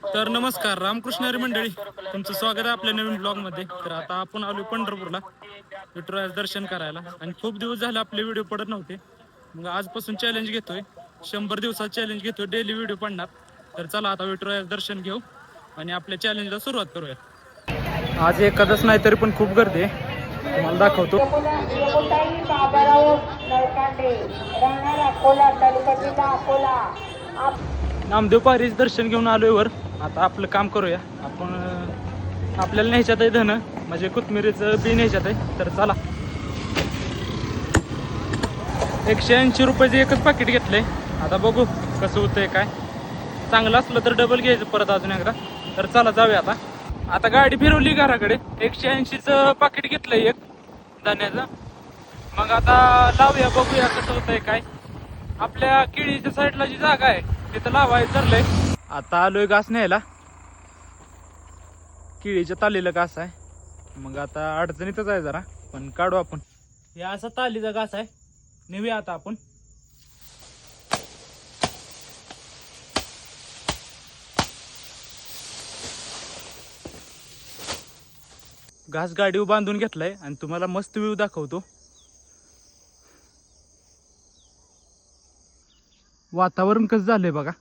तर नमस्कार रामकृष्ण हरी मंडळी, तुमचं स्वागत आहे आपल्या नवीन ब्लॉग मध्ये. तर आता आपण आलो पंढरपूरला विठुरायाचं दर्शन करायला आणि खूप दिवस झाले आपले व्हिडिओ पडत नव्हते. मग आजपासून चॅलेंज घेतोय, 100 दिवसात चॅलेंज घेतोय, डेली व्हिडिओ पडणार. तर चला आता विठुरायाचं दर्शन घेऊ आणि आपल्या चॅलेंजला सुरुवात करूया. आज एखादच नाही तरी पण खूप गर्दी आहे, तुम्हाला दाखवतो. नामदेव पारीचं दर्शन घेऊन आलोय वर. आता आपलं काम करूया आपण. आपल्याला न्यायच्यात आहे धन, म्हणजे कोथमिरीचं बी न्यायच्यात आहे. तर चला, 180 रुपयाचं एकच पाकिट घेतलंय. आता बघू कसं होतंय, काय चांगलं असलं तर डबल घ्यायचं परत अजून एकदा. तर चला जाऊया आता. आता गाडी फिरवली घराकडे, 180चं पाकिट घेतलंय एक धान्याचं. मग आता लावूया, बघूया कसं होतंय काय. आपल्या केळीच्या साईडला जी जागा आहे तिथं लावायचं ठरलंय. आता आलोय घास न्यायला, केळीच्या तालीला घास आहे. मग आता अडचणीतच आहे जरा, पण काढू आपण. हे असा तालीचा घास आहे, नेऊया आता आपण. घास गाडीवर बांधून घेतलाय आणि तुम्हाला मस्त व्ह्यू दाखवतो. वातावरण कसं झालंय बघा.